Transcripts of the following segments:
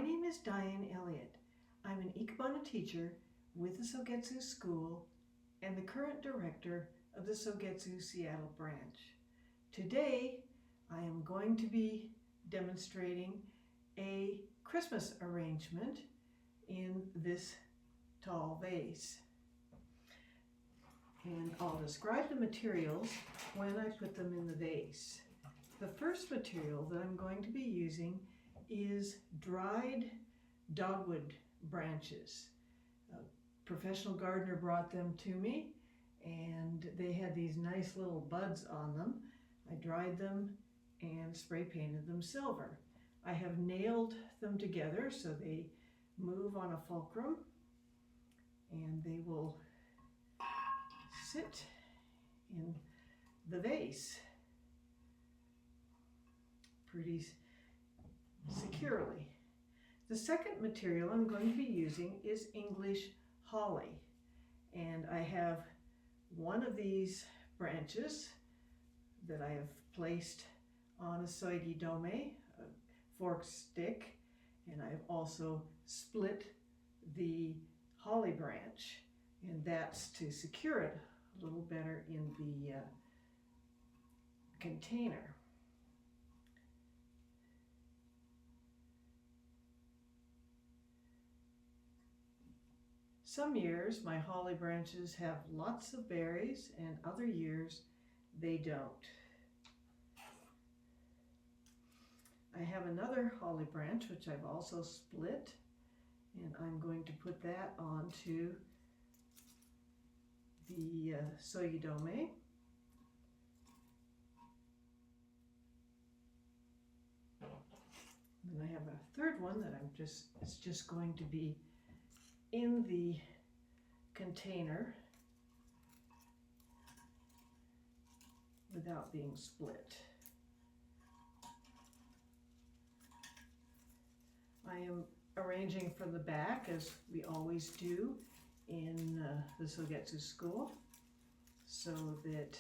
name is Diane Elliott. I'm an Ikebana teacher with the Sogetsu School and the current director of the Sogetsu Seattle branch. Today, I am going to be demonstrating a Christmas arrangement in this tall vase. And I'll describe the materials when I put them in the vase. The first material that I'm going to be using is dried dogwood branches. A professional gardener brought them to me, and they had these nice little buds on them. I dried them and spray painted them silver. I have nailed them together so they move on a fulcrum, and they will sit in the vase pretty securely. The second material I'm going to be using is English holly, and I have one of these branches that I have placed on a soigidome, a forked stick, and I've also split the holly branch, and that's to secure it a little better in the container. Some years my holly branches have lots of berries, and other years they don't. I have another holly branch which I've also split, and I'm going to put that onto the soigidome. Then I have a third one that it's just going to be in the container without being split. I am arranging for the back as we always do in the Sogetsu school, so that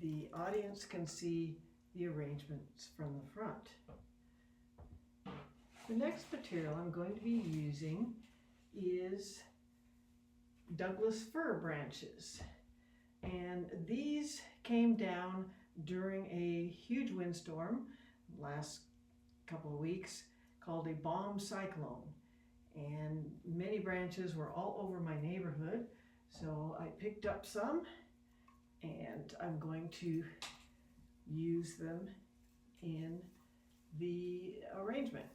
the audience can see the arrangements from the front. The next material I'm going to be using is Douglas fir branches, and these came down during a huge windstorm last couple of weeks called a bomb cyclone, and many branches were all over my neighborhood, so I picked up some and I'm going to use them in the arrangement.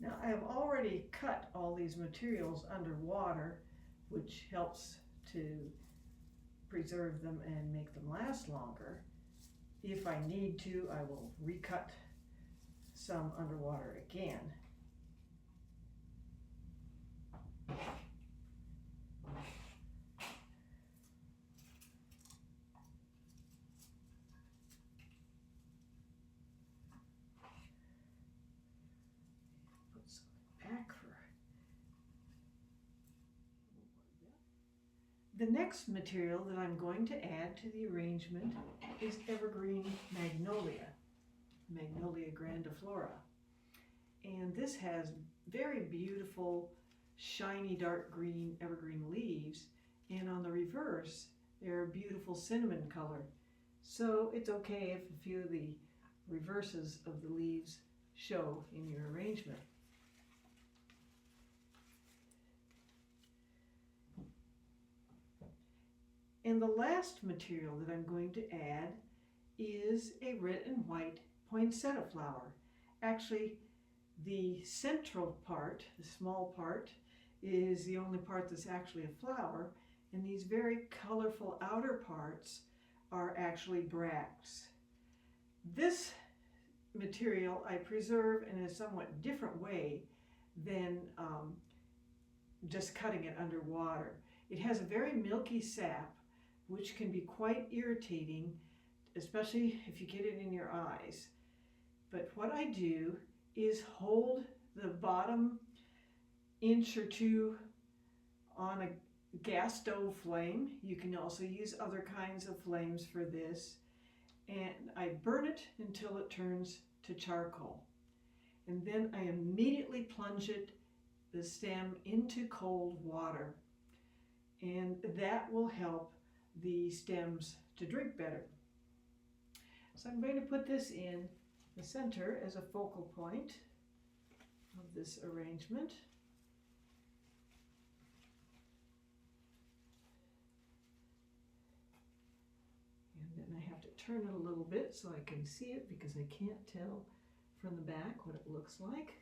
Now I have already cut all these materials underwater, which helps to preserve them and make them last longer. If I need to, I will recut some underwater again. The next material that I'm going to add to the arrangement is evergreen magnolia, Magnolia grandiflora. And this has very beautiful, shiny dark green evergreen leaves, and on the reverse, they're a beautiful cinnamon color. So it's okay if a few of the reverses of the leaves show in your arrangement. And the last material that I'm going to add is a red and white poinsettia flower. Actually, the central part, the small part, is the only part that's actually a flower, and these very colorful outer parts are actually bracts. This material I preserve in a somewhat different way than just cutting it underwater. It has a very milky sap, which can be quite irritating, especially if you get it in your eyes. But what I do is hold the bottom inch or two on a gas stove flame. You can also use other kinds of flames for this. And I burn it until it turns to charcoal. And then I immediately plunge the stem into cold water. And that will help the stems to drink better. So I'm going to put this in the center as a focal point of this arrangement. And then I have to turn it a little bit so I can see it, because I can't tell from the back what it looks like.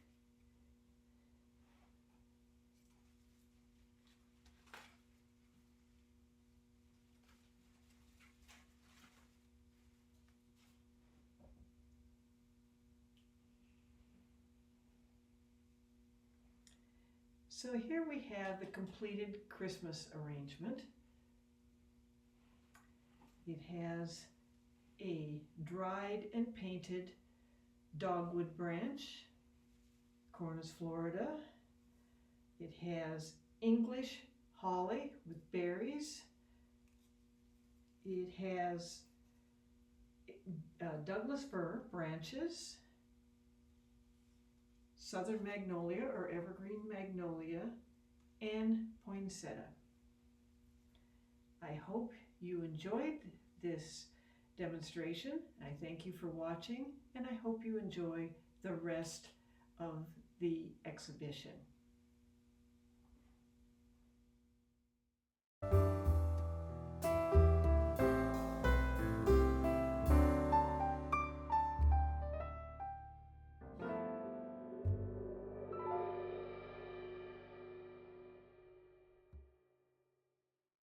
So here we have the completed Christmas arrangement. It has a dried and painted dogwood branch, Cornus Florida. It has English holly with berries. It has Douglas fir branches, southern magnolia or evergreen magnolia, and poinsettia. I hope you enjoyed this demonstration. I thank you for watching, and I hope you enjoy the rest of the exhibition.